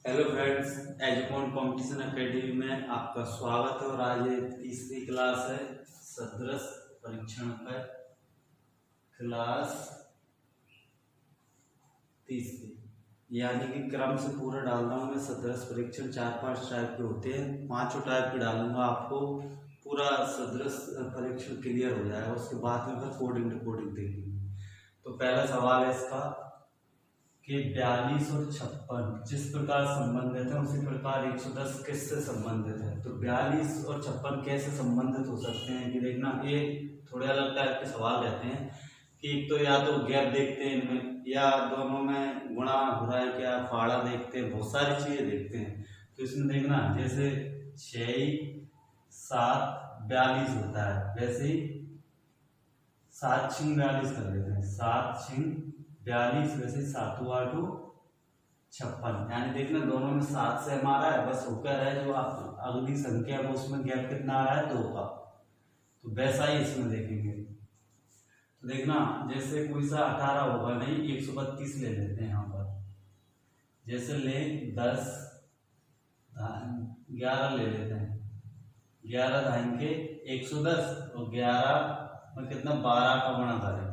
Hello friends, एजुकॉन competition academy में आपका स्वागत है। और आज ये तीसरी क्लास है सदृश परीक्षण पर। क्लास तीसरी यानी कि क्रम से पूरा डाल रहा हूँ मैं। सदृश परीक्षण 4-5 टाइप के होते हैं, 5 टाइप के डालूंगा, आपको पूरा सदृश परीक्षण क्लियर हो जाएगा। उसके बाद में फिर कोडिंग रिकॉर्डिंग देखेंगे। तो पहला सवाल है इसका कि 42 और 56 जिस प्रकार संबंधित है उसी प्रकार 110 किससे संबंधित है। तो 42 और 56 कैसे संबंधित हो सकते हैं कि देखना, ये थोड़े अलग टाइप के सवाल रहते हैं कि एक तो या तो गैप देखते हैं इनमें, या दोनों में गुणा हो रहा है क्या, फाड़ा देखते हैं, बहुत सारी चीजें देखते हैं। तो इसमें देखना जैसे 6, 7, 42 होता है, वैसे ही 7 छिंग 42 कर लेते हैं। 7 छिंग 42, वैसे 7 8 56। यानी देखना दोनों में 7 से हमारा है, बस होकर है जो आप अगली संख्या है उसमें गैप कितना आ रहा है, 2 का। तो वैसा ही इसमें देखेंगे। तो देखना जैसे कोई सा 18 होगा नहीं, 132 ले लेते हैं यहाँ पर। जैसे ले 10 11 ले लेते हैं, 11 धाएंगे 110 और 11 में कितना 12 का गुणा करें,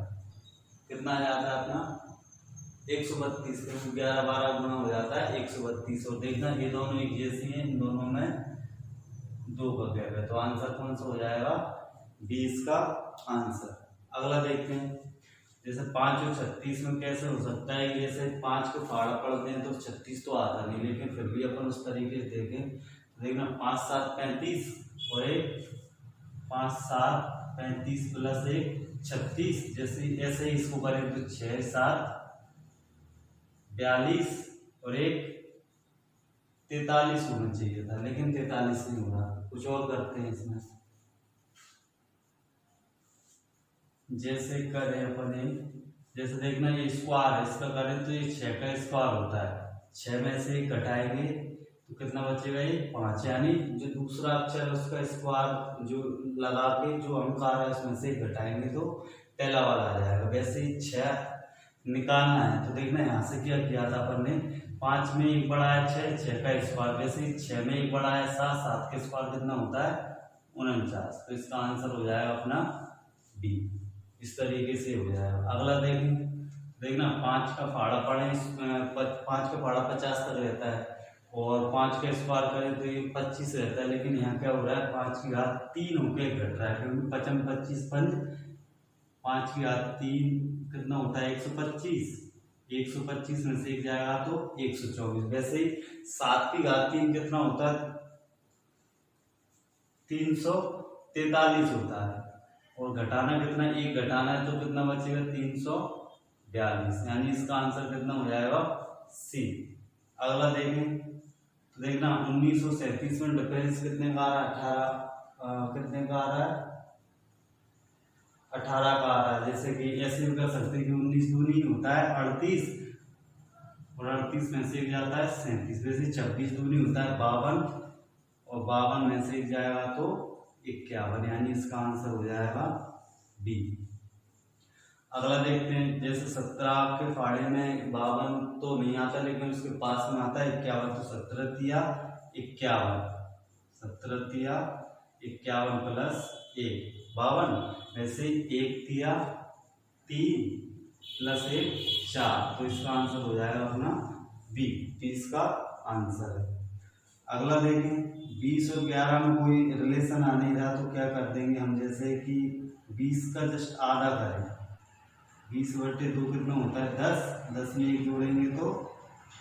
कितना आ जाता है अपना 132। 11 12 गुना हो जाता है 132। और देखना ये दोनों एक जैसी हैं, इन दोनों में 2 का गैप है। तो आंसर कौन सा हो जाएगा, 20 का आंसर। अगला देखते हैं जैसे 5 और 36 में कैसे हो सकता है। जैसे 5 को फाड़ा पढ़ते हैं तो 36 तो आता नहीं, लेकिन फिर भी अपन उस तरीके से देखें तो देखना 5 7 35 और एक 5 7 35 प्लस 1 36। जैसे ऐसे ही इसको करें तो 6 7 42 और एक 43 होना चाहिए था, लेकिन 43 नहीं हो रहा। कुछ और करते हैं इसमें। जैसे करें अपने, जैसे देखना ये स्क्वायर है, इसका करें तो ये 6 का स्क्वायर होता है। 6 में से घटाएंगे तो कितना बचेगा, ये 5। यानी जो दूसरा अक्षर है उसका स्क्वायर जो लगा के जो अंक आ रहा है उसमें से घटाएंगे तो पहला वाला आ जाएगा। वैसे ही 6 निकालना है तो देखना यहाँ से क्या किया था अपन ने, 5 में एक बड़ा है 6, 6 का स्क्वायर। वैसे ही 6 में एक बड़ा है 7, 7 का स्क्वायर कितना होता है 49। तो इसका आंसर हो जाएगा अपना बी। इस तरीके से हो जाएगा। अगला देखें, देखना 5 का फाड़ा पढ़े, 5 का फाड़ा 50 तक रहता है और 5 का स्क्वायर करें तो ये 25 रहता है। लेकिन यहाँ क्या हो रहा है, 5 की घात 3 होके घट रहा है, क्योंकि 55 25 5 की घात 3 कितना होता है 125। 125 में से एक जाएगा तो 124। वैसे ही 7 की घात 3 कितना होता है 343 होता है। और घटाना कितना, एक घटाना है तो कितना बचेगा 342। यानी इसका आंसर कितना हो जाएगा सी। अगला देखें तो देखना 1937 में डिफरेंस कितने का आ रहा है, कितने का आ रहा है 18 का आ रहा है। जैसे कि ऐसे भी कर सकते हैं कि 19 दूनी होता है 38 और 38 में से एक जाता है 37। वैसे 26 दूनी होता है 52 और 52 में से एक जाएगा तो 51। यानी इसका आंसर हो जाएगा बी। अगला देखते हैं जैसे 17 के फाड़े में 52 तो नहीं आता, लेकिन उसके पास में आता है 51। तो 17 तिया 51, 17 तिया 51 प्लस 1 52। वैसे 1 तिया 3 प्लस 1 4। तो इसका आंसर हो जाएगा अपना बी। 20 का आंसर है। अगला देखें 20 और 11 में कोई रिलेशन आ नहीं रहा तो क्या कर देंगे हम, जैसे कि 20 का जस्ट आधा करें। 20/2 कितना होता है 10, 10 में एक जोड़ेंगे तो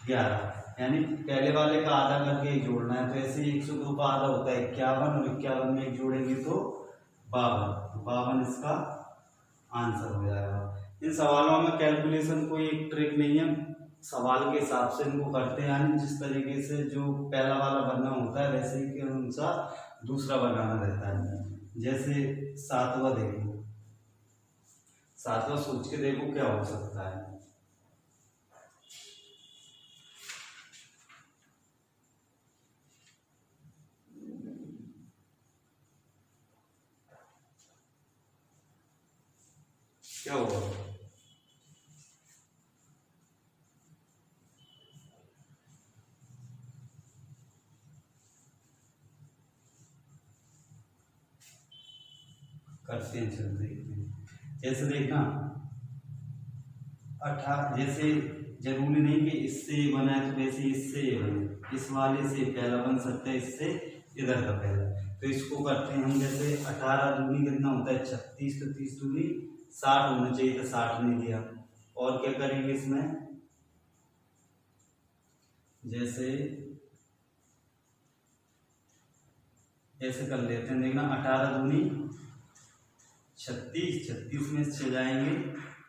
11। यानी पहले वाले का आधा करके एक जोड़ना है। तो ऐसे ही 102 का आधा होता है 51 और 51 में एक जोड़ेंगे तो 52। तो 52 इसका आंसर हो जाएगा। इन सवालों में कैलकुलेशन कोई एक ट्रिक नहीं है, सवाल के हिसाब से इनको करते हैं। यानी जिस तरीके से जो पहला वाला बनना होता है वैसे ही के अनुसार दूसरा बनाना रहता है। जैसे 7वां देखो, 7वां सोच के देखो क्या हो सकता है। क्या होगा, करते हैं, चल देखते हैं। जैसे देखना 18, जैसे जरूरी नहीं कि इससे बना है तो वैसे इससे ये बने, इस वाले से पहला बन सकता है, इससे इधर का पहला। तो इसको करते हैं हम। जैसे 18 दूनी कितना होता है 36, तो 30 दूनी 60 होना चाहिए, तो 60 नहीं दिया। और क्या करेंगे इसमें, जैसे ऐसे कर लेते हैं। देखना 18 दूनी 36, 36 में से जाएंगे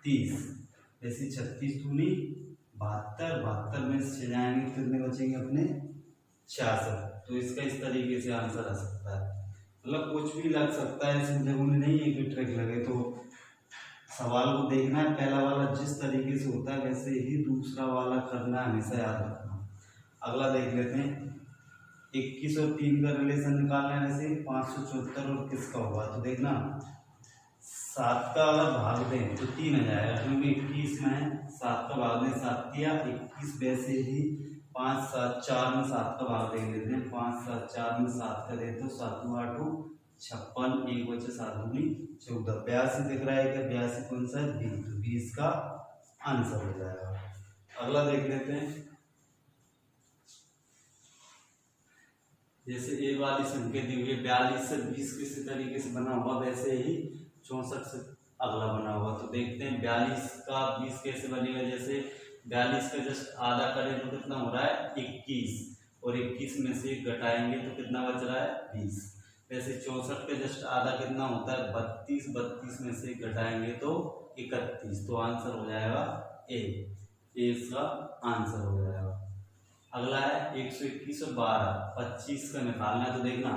30, ऐसे 36 दूनी 72, 72 में से जाएंगे कितने बचेंगे अपने 66। तो इसका इस तरीके से आंसर आ सकता है। मतलब कुछ भी लग सकता है, इसमें जरूरी नहीं है कि ट्रिक लगे। तो सवाल को देखना है, पहला वाला जिस तरीके से होता है वैसे ही दूसरा वाला करना है, हमेशा याद रखना। अगला देख लेते हैं। 21 और 3 का रिलेशन निकालना है, वैसे 574 और किसका होगा। तो देखना 7 का अगर भाग दें तो 3 आ जाएगा, क्योंकि 21 में है, 7 का भाग दें 7 किया 21, वैसे ही 5 7 4 में 7 का भाग दे देते हैं। 5 7 4 में 7 का दे तो 7 8 56, 1 बचे 7 दूनी 14। 82 दिख रहा है क्या, 82 कौन सा है, बी, तो बी इसका आंसर हो जाएगा। अगला देख लेते हैं। जैसे ए वाली संख्या दी हुई है 42 से 20 किसी तरीके से बना हुआ, वैसे ही 64 से अगला बना हुआ। तो देखते हैं 42 का 20 कैसे बनेगा। जैसे 42 का जस्ट आधा करें तो कितना हो रहा है 21, और 21 में से घटाएंगे तो कितना बच रहा है 20। वैसे 64 का जस्ट आधा कितना होता है 32, 32 में से घटाएंगे तो 31। तो आंसर हो जाएगा ए, इसका आंसर हो जाएगा। अगला है 121 और 12, 25 का निकालना है। तो देखना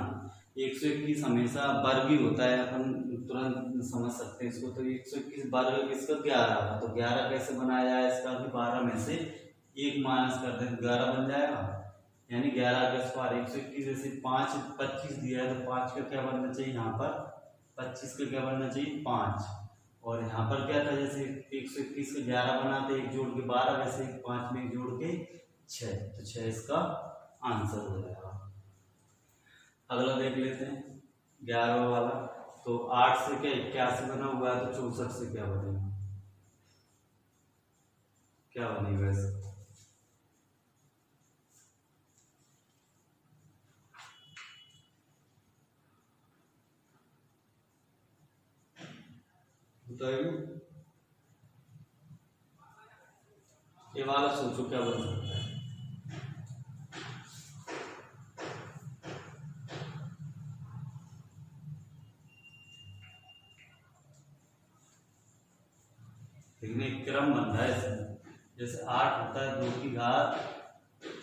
121 हमेशा वर्ग ही होता है, अपन तुरंत समझ सकते हैं इसको। तो 121 वर्ग किसका 11 का, तो 11 कैसे बनाया जाए इसका, कि 12 में से 1 माइनस कर दें तो 11 बन जाएगा, यानी 11 का स्क्वायर। 121 जैसे 5 25 दिया है तो 5 का क्या बनना चाहिए यहाँ पर, 25 का क्या बनना चाहिए 5। और यहाँ पर क्या था, जैसे 121 का 11 बनाते 1 जोड़ के 12, वैसे 5 में 1 जोड़ के 6, तो 6 इसका आंसर हो जाएगा। अगला देख लेते हैं 11वां वाला। तो 8 से क्या 81 बना हुआ है, तो 64 से क्या बनेगा, क्या बनेगा इसका, बताइए। ये वाला सोचो क्या बन सकता है। देखने क्रम बन रहा है इसमें। जैसे 8 होता है 2 की घात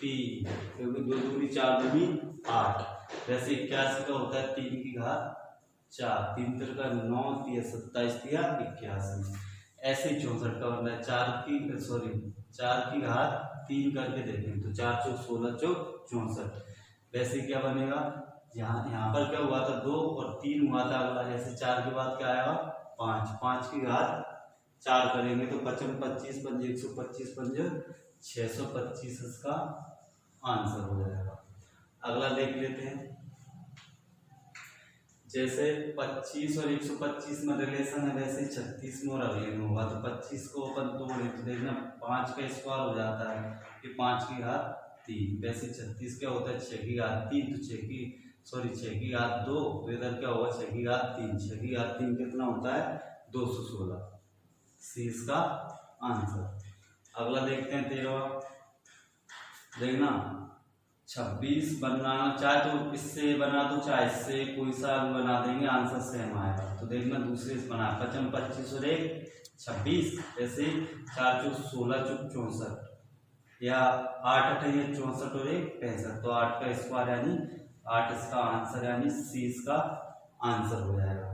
3, क्योंकि 2 दूनी 4 दूनी 8। वैसे 81 का होता है 3 की घात 4, 3 3 का 9, 3 27 दिया 81। ऐसे ही 64 का बन रहा है 4 की घात 3 करके देखें तो 4 चौक 16 चौक 64। वैसे क्या बनेगा, यहाँ पर क्या हुआ था 2 और 3 हुआ था। अगला जैसे 4 के बाद क्या आएगा 5, 5 की घात 4 करेंगे तो 55 25 5 125 5 625 इसका आंसर हो जाएगा। अगला देख लेते हैं। जैसे 25 और 125 में रिलेशन है, वैसे 36 में और अगले में होगा। तो 25 को अपन तोड़े तो देखना 5 का स्क्वायर हो जाता है कि 5 की घात 3। वैसे 36 क्या होता है 6 की घात 3, तो 6 की घात 2, तो इधर क्या होगा 6 की घात 3। 6 की घात 3 कितना होता है 216, सी इसका आंसर। अगला देखते हैं 13वां। देखना 26 बनाना चाहे तो इससे बना दो, चाहे इससे कोई सा बना देंगे, आंसर सेम आएगा। तो देखना दूसरे से बना 55 25 और 1 26, ऐसे 4 चौक 16 चौक 64, या 8 8 या 64 और 1 65। तो 8 का स्क्वायर यानी 8 इसका आंसर, यानी सी इसका आंसर हो जाएगा।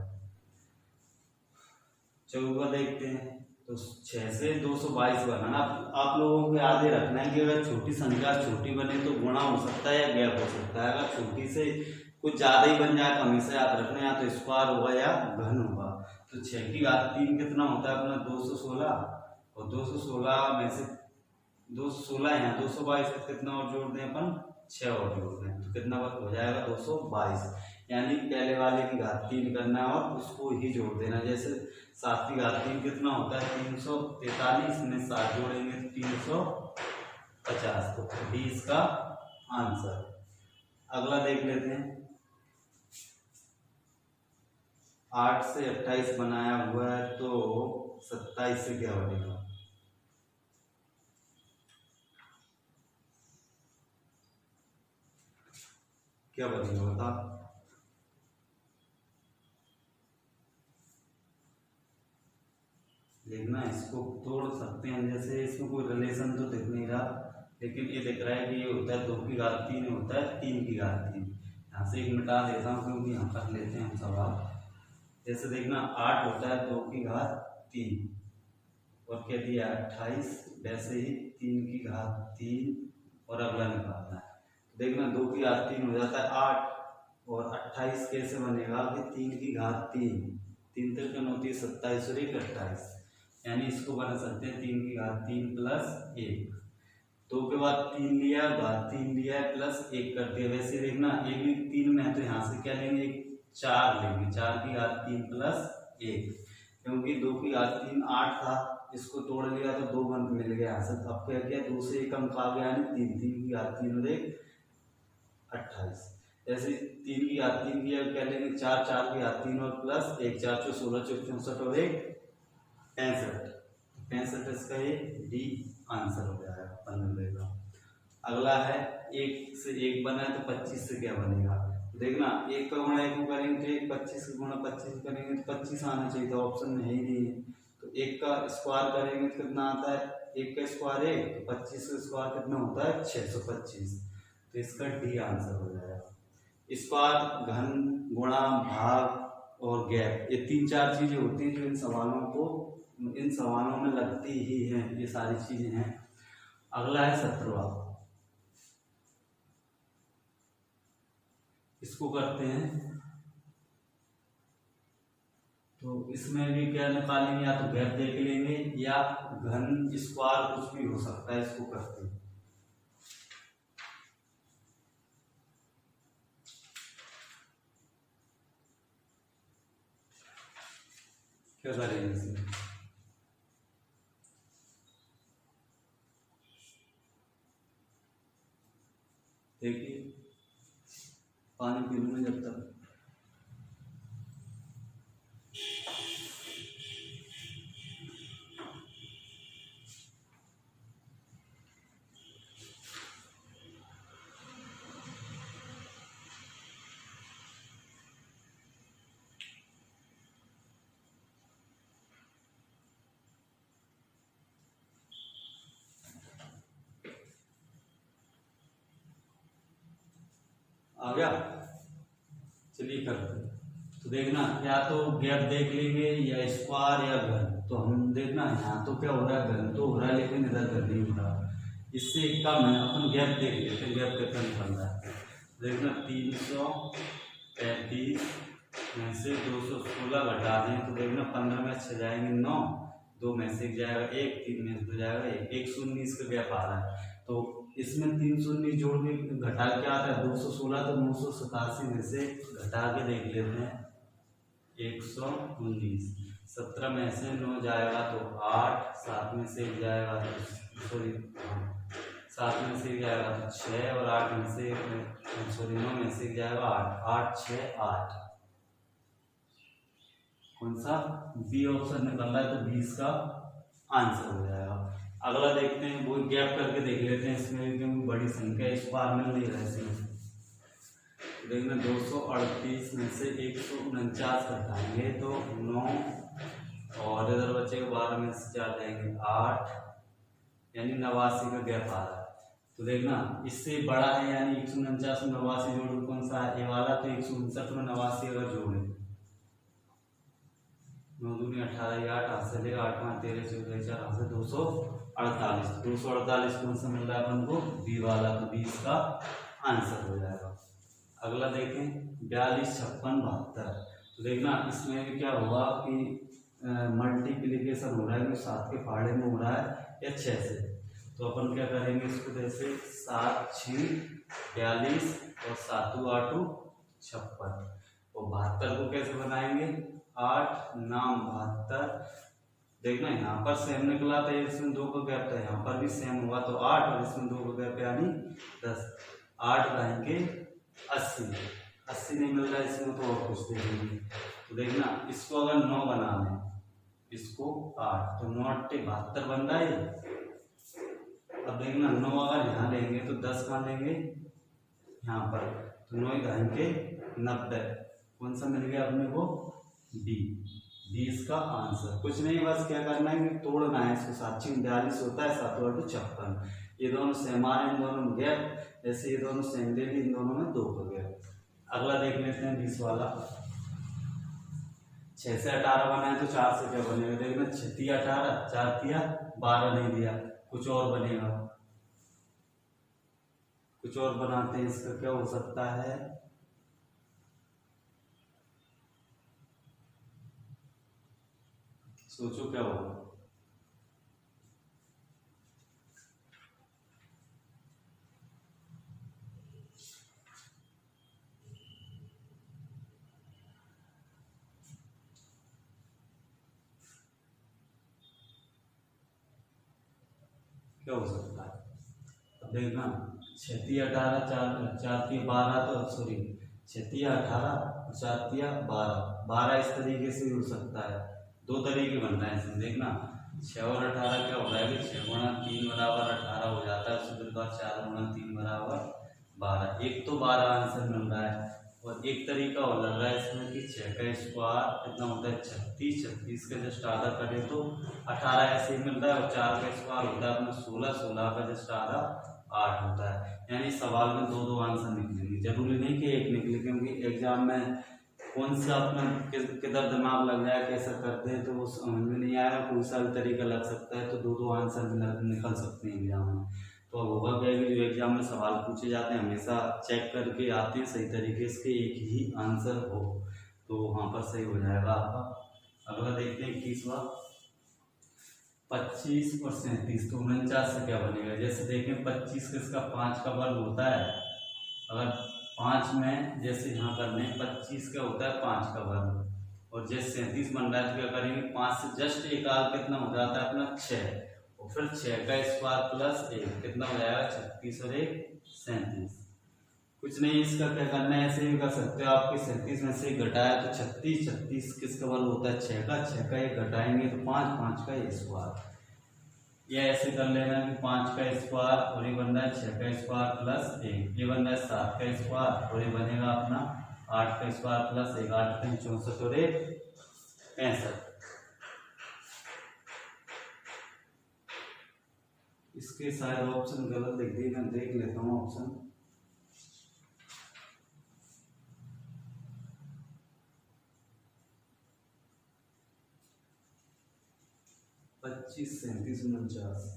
14 देखते हैं। तो 6 से 222 बनाना। आप लोगों को याद ही रखना है कि अगर छोटी संख्या छोटी बने तो गुणा हो सकता है या गैप हो सकता है। अगर छोटी से कुछ ज्यादा ही बन जाए तो हमेशा याद रखना या तो स्क्वायर होगा या घन होगा। तो 6 की घात 3 कितना होता है अपना 216, और 216 में से 216 यहाँ 222 कितना और जोड़ दें अपन 6 और जोड़ दें तो कितना हो जाएगा 222। यानी पहले वाले की घात 3 करना है और उसको ही जोड़ देना। जैसे 7 की घात 3 कितना होता है 343, में 7 जोड़ेंगे 350, तो डी इसका आंसर। अगला देख लेते हैं, 8 से 28 बनाया हुआ है तो 27 से क्या बनेगा? क्या बनेगा बता। देखना, इसको तोड़ सकते हैं, जैसे इसमें कोई रिलेशन तो दिख नहीं रहा, लेकिन ये दिख रहा है कि ये होता है 2 की घात 3, होता है 3 की घात 3। यहाँ से एक मिटा देता हूँ क्योंकि यहाँ पर लेते हैं हम सवाल। जैसे देखना 8 होता है 2 की घात 3 और क्या दिया 28, वैसे ही 3 की घात 3 और अगला निकालना है। देखना 2 की घात 3 हो जाता है 8 और 28 कैसे बनेगा कि 3 की घात 3, 3 3 होती है 27 और 1 28, यानी इसको बना सकते हैं 3 की घात 3 प्लस 1। 2 के बाद 3 लिया, घात 3 लिया प्लस 1 कर दिया। वैसे देखना ये भी 3 में है तो यहाँ से क्या लेंगे 4 लेंगे, 4 की घात 3 प्लस 1, क्योंकि 2 की घात 3 8 था, इसको तोड़ लिया तो 2 अंक मिल गया यहाँ से। अब क्या किया 2 से 1 अंक आ गया, 3 की घात 3 और 1 28। जैसे 3 की घात 3 किया क्या लेंगे 4, 4 की घात 3 और प्लस 1, 4 4 16 64 और 1 65, 65 इसका ये डी आंसर हो जाएगा 95 का। अगला है 1 से 1 बना है तो 25 से क्या बनेगा? देखना 1 का गुणा 1 को करेंगे तो 1, 25 का गुणा 25 करेंगे तो 25 आना चाहिए था, ऑप्शन में है ही नहीं है। तो 1 का स्क्वायर करेंगे तो कितना आता है, 1 का स्क्वायर 1, तो 25 का स्क्वायर कितना होता है 625, तो इसका डी आंसर हो जाएगा। स्क्वायर, घन, गुणा, भाग और गैप, ये 3-4 चीजें होती हैं जो इन सवालों में लगती ही हैं, ये सारी चीजें हैं। अगला है 17वां, इसको करते हैं तो इसमें भी क्या निकालेंगे, या तो गैप देख लेंगे या घन, स्क्वायर, कुछ भी हो सकता है। इसको करते हैं, क्या करेंगे इसमें, देखिए पानी पी लूँ जब तक। आ गया, चलिए करते हैं। तो देखना या तो गैप देख लेंगे या स्क्वायर या घन। तो हम देखना यहाँ तो क्या हो रहा है, घन तो हो रहा है लेकिन इधर घन नहीं हो रहा, इससे कम है, अपन गैप देख लेते हैं, गैप कितना निकल रहा है। देखना 335 में से 216 घटा दें तो देखना 15 में 6 जाएंगे 9, 2 में से जाएगा 1, 3 में से जाएगा 1, 119 का गैप आ रहा है। तो इसमें 319 जोड़ के घटा के आता है 216, तो 987 में से घटा के देख लेते हैं 119, 17 में से 9 जाएगा तो 8, 7 में से 1 जाएगा तो सॉरी 7 में से 1 जाएगा तो 6 और 8 में से सॉरी 9 में से 1 जाएगा 8, 8 6 8, कौन सा बी ऑप्शन निकल रहा है, तो 20 का आंसर हो जाएगा। अगला देखते हैं, वो गैप करके देख लेते हैं, इसमें क्योंकि बड़ी संख्या इस बार मिल नहीं रहा है। देखना 238 में से 149 घटाएंगे तो 9 और इधर बचेगा 12 में से 4 जाएंगे 8, यानी 89 का गैप आ रहा है। तो देखना इससे बड़ा है, यानी 149 में 89 जोड़ कौन सा है, ये वाला, तो 159 में 89 अगर जोड़े 9 दूनी 18, 8 हाथ से लेगा 8 5 13 14 4 हाथ से 248, 248 कौन सा मिल रहा है अपन को, बी वाला, तो 20 का आंसर हो जाएगा। अगला देखें 42 56 72। तो देखना इसमें भी क्या होगा कि मल्टीप्लिकेशन हो रहा है, 7 के पहाड़े में हो रहा है या 6 से। तो अपन क्या करेंगे इसको, जैसे 7 6 42 और 7 8 56, और 72 को कैसे बनाएंगे, 8 नाम 72। देखना यहाँ पर सेम निकला था, इसमें 2 का गैप था, यहाँ पर भी सेम हुआ तो 8 और इसमें 2 का गैप यानी 10। 8 रहेंगे 80, 80 नहीं मिल रहा है इसमें तो और कुछ देखेंगे। तो देखना इसको अगर 9 बना लें, इसको 8 तो 9 8 72 बन रहा है। अब देखना 9 अगर यहाँ लेंगे तो 10 कहाँ लेंगे, यहाँ पर, तो 9 घाएंगे 90। कौन सा मिल गया अपने को, डी। डी इसका आंसर। कुछ नहीं, बस क्या करना है कि तोड़ना है इसको। 742 होता है, 7 और 56, ये दोनों सेम आ रहे हैं, इन दोनों में गैप, जैसे ये दोनों सेम ले ली, इन दोनों में 2 का गैप। अगला देख लेते हैं 20 वाला। 6 से 18 बना है तो 4 से क्या बनेगा, देखना 6 तिया 18, 4 तिया 12 नहीं दिया, कुछ और बनेगा, कुछ और बनाते हैं। इसका क्या हो सकता है, सोचो क्या होगा। क्या हो सकता है, अब देखना 6 तिया 18, 4 तिया 12, तो सॉरी 6 तिया 18, 4 तिया 12, 12 इस तरीके से हो सकता है। 2 तरीके बन रहे हैं इसमें। देखना 6 और 18 क्या हो रहा है, 6 गुणा 3 बराबर 18 हो जाता है, उसके बाद 4 गुणा 3 बराबर 12। एक तो 12 आंसर मिल रहा है, और एक तरीका और लग रहा है इसमें कि 6 का स्क्वायर कितना होता है 36, 36 का जस्ट आधा करें तो 18 ऐसे ही मिल रहा है, और 4 का स्क्वायर होता है अपना 16, 16 का जस्ट आधा 8 होता है। यानी सवाल में 2 आंसर निकलेंगे, जरूरी नहीं कि एक निकले, क्योंकि एग्जाम में कौन सा अपना किधर दिमाग लग जाए कैसा करते हैं तो वो समझ में नहीं आया, कोई सा भी तरीका लग सकता है, तो 2 आंसर निकल सकते हैं एग्जाम में। तो अब होगा क्या कि जो एग्जाम में सवाल पूछे जाते हैं हमेशा चेक करके आते हैं सही तरीके से, एक ही आंसर हो, तो वहाँ पर सही हो जाएगा आपका। अगला देखते हैं 21वां। 25 और 37, तो 49 से क्या बनेगा, जैसे देखें 25 किसका 5 का वर्ग होता है, अगर 5 में जैसे यहाँ करने 25 का होता है 5 का वर्ग, और जैसे 37 बन रहा है तो क्या करेंगे 5 से जस्ट एक आग कितना हो जाता है अपना 6, और फिर 6 का स्क्वायर प्लस 1 कितना हो जाएगा 36 और 1 37। कुछ नहीं, इसका क्या करना है, ऐसे भी कर सकते हो आपके 37 में से घटाया तो 36, 36 किसका वर्ग होता है 6 का, 6 का 1 घटाएंगे तो 5, 5 का स्क्वायर। या ऐसे कर लेना कि 5 का स्क्वायर और ये बन रहा है 6 का स्क्वायर प्लस 1, ये बन रहा है 7 का स्क्वायर और ये बनेगा अपना 8 का स्क्वायर प्लस 1, 8 का 64 और 1 65। इसके शायद ऑप्शन गलत लिख दिए, मैं देख लेता हूँ ऑप्शन। पच्चीस 37 49।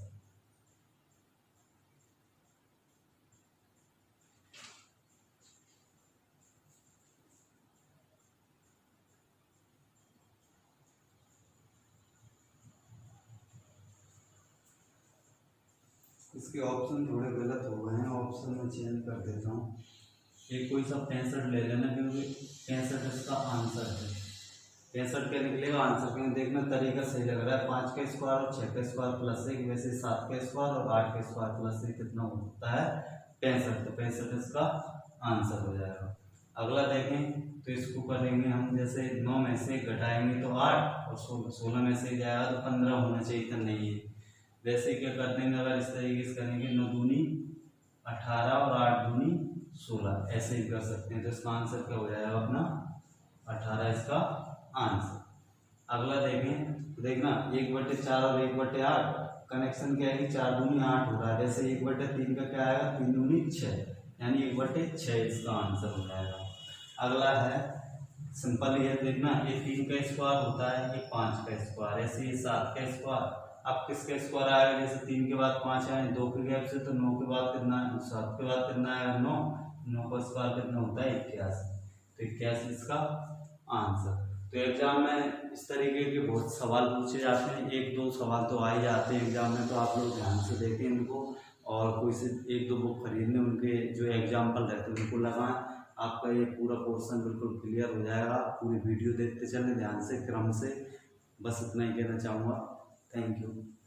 इसके ऑप्शन थोड़े गलत हो गए हैं, ऑप्शन में चेंज कर देता हूँ। एक कोई सा 65 ले लेना, क्योंकि 65 इसका आंसर है। 65 क्या निकलेगा आंसर, क्योंकि देखना तरीका सही लग रहा है। 5 का स्क्वायर और 6 का स्क्वायर प्लस 1, वैसे 7 का स्क्वायर और 8 का स्क्वायर प्लस 1 कितना होता है 65, तो 65 इसका आंसर हो जाएगा। अगला देखें तो इसको करेंगे हम, जैसे 9 में से घटाएंगे तो 8, और 16 में से जाएगा तो 15 होना चाहिए था, नहीं है। वैसे क्या कर देंगे, अगर इस तरीके से करेंगे 9 दूनी 18 और 8 दूनी 16, ऐसे ही कर सकते हैं। तो इसका आंसर क्या हो जाएगा अपना 18 इसका आंसर। अगला देखें तो देखना 1/4 और 1/8 कनेक्शन क्या है कि 4 दूनी 8 हो रहा है, जैसे 1/3 का क्या आएगा 3 दूनी 6, यानी 1/6 इसका आंसर हो जाएगा। अगला है सिंपल, ये देखना ये 3 का स्क्वायर होता है, ये 5 का स्क्वायर, ऐसे ये 7 का स्क्वायर। अब किसका स्क्वायर आएगा, जैसे 3 के बाद 5 आए 2 के गैप से, तो 9 के बाद कितना, 7 के बाद कितना आएगा 9, 9 का स्क्वायर कितना होता है 81, तो 81 इसका आंसर। तो एग्जाम में इस तरीके के बहुत सवाल पूछे जाते हैं, 1-2 सवाल तो आ ही जाते हैं एग्जाम में, तो आप लोग ध्यान से देखें इनको, और कोई से 1-2 बुक खरीदने उनके जो एग्जाम्पल रहते हैं उनको लगाएं, आपका ये पूरा पोर्शन बिल्कुल क्लियर हो जाएगा। पूरी वीडियो देखते चलें ध्यान से, क्रम से। बस इतना ही कहना चाहूँगा। Thank you.